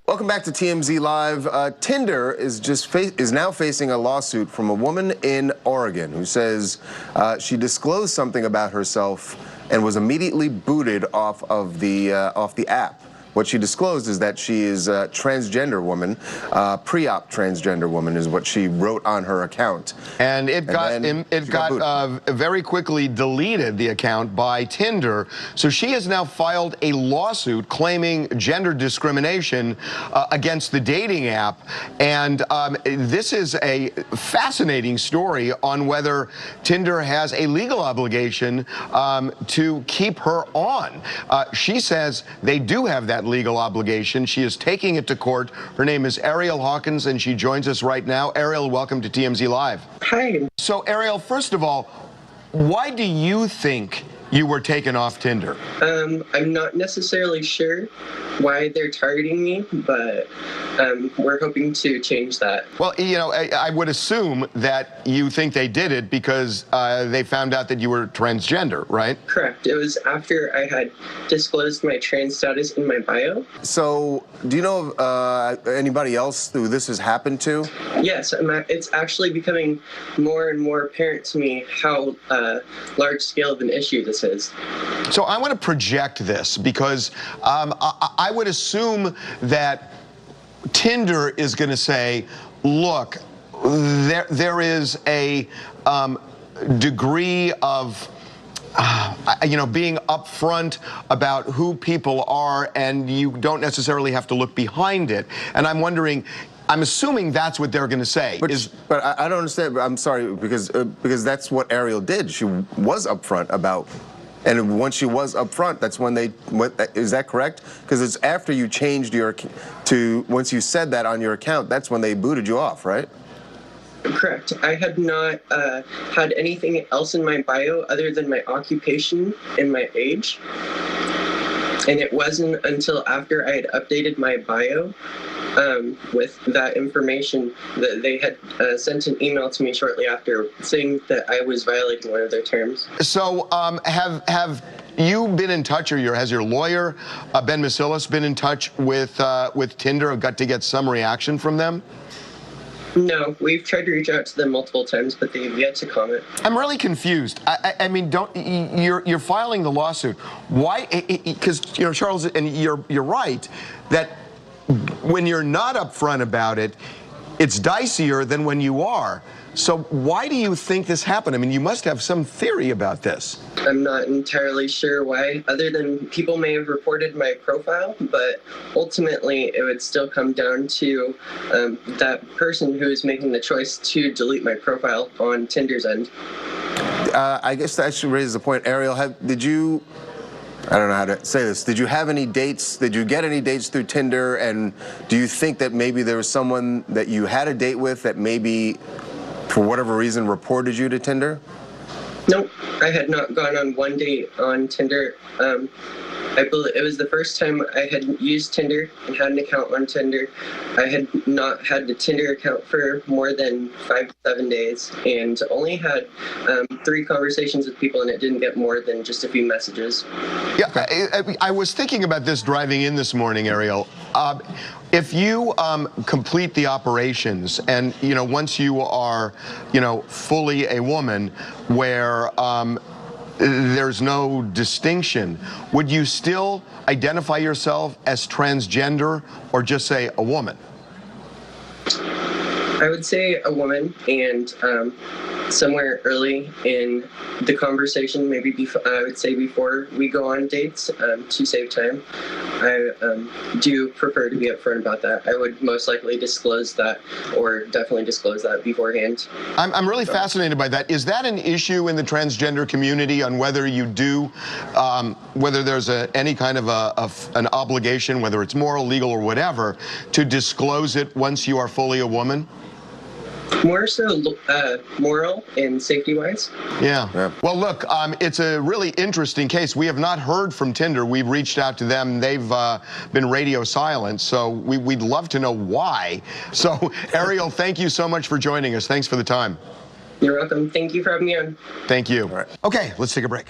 Welcome back to TMZ Live. Tinder is now facing a lawsuit from a woman in Oregon who says she disclosed something about herself and was immediately booted off the app. What she disclosed is that she is a transgender woman, pre-op transgender woman is what she wrote on her account. And it got very quickly deleted, the account, by Tinder. So she has now filed a lawsuit claiming gender discrimination against the dating app. And this is a fascinating story on whether Tinder has a legal obligation to keep her on. She says they do have that legal obligation. She is taking it to court. Her name is Ariel Hawkins, and she joins us right now. Ariel, welcome to TMZ Live. Hi. So, Ariel, first of all, why do you think you were taken off Tinder? I'm not necessarily sure why they're targeting me, but we're hoping to change that. Well, you know, I would assume that you think they did it because they found out that you were transgender, right? Correct. It was after I had disclosed my trans status in my bio. So, do you know of anybody else who this has happened to? Yes, it's actually becoming more and more apparent to me how large scale of an issue this is. So I want to project this because I would assume that Tinder is going to say, look, there is a degree of being upfront about who people are, and you don't necessarily have to look behind it. And I'm wondering, I'm assuming that's what they're going to say. But I don't understand. I'm sorry, because that's what Ariel did. She was upfront about. And once she was upfront, that's when they went. Is that correct? Because it's after you changed once you said that on your account, that's when they booted you off, right? Correct. I had not had anything else in my bio other than my occupation and my age. And it wasn't until after I had updated my bio with that information that they had sent an email to me shortly after saying that I was violating one of their terms. So have you been in touch, or has your lawyer, Ben Masilis, been in touch with Tinder, or got to get some reaction from them? No, we've tried to reach out to them multiple times, but they've yet to comment. I'm really confused. I mean, you're filing the lawsuit. Why? Because Charles, and you're right that when you're not upfront about it, it's dicier than when you are. So why do you think this happened? I mean, you must have some theory about this. I'm not entirely sure why, other than people may have reported my profile, but ultimately it would still come down to that person who is making the choice to delete my profile on Tinder's end. I guess that actually raises a point. Ariel, I don't know how to say this. Did you have any dates? Did you get any dates through Tinder? And do you think that maybe there was someone that you had a date with that maybe, for whatever reason, reported you to Tinder? Nope, I had not gone on one date on Tinder. I believe it was the first time I had used Tinder and had an account on Tinder. I had not had a Tinder account for more than 5 to 7 days, and only had 3 conversations with people, and it didn't get more than just a few messages. Yeah, I was thinking about this driving in this morning, Ariel. If you complete the operations, and once you are, fully a woman, where there's no distinction, would you still identify yourself as transgender, or just say a woman? I would say a woman, and somewhere early in the conversation, maybe I would say before we go on dates, to save time, I do prefer to be upfront about that. I would most likely disclose that, or definitely disclose that beforehand. I'm really fascinated by that. Is that an issue in the transgender community on whether you do, whether there's any kind of an obligation, whether it's moral, legal, or whatever, to disclose it once you are fully a woman? More so moral and safety-wise. Yeah. Well, look, it's a really interesting case. We have not heard from Tinder. We've reached out to them. They've been radio silent, so we'd love to know why. So, Ariel, thank you so much for joining us. Thanks for the time. You're welcome. Thank you for having me on. Thank you. All right. Okay, let's take a break.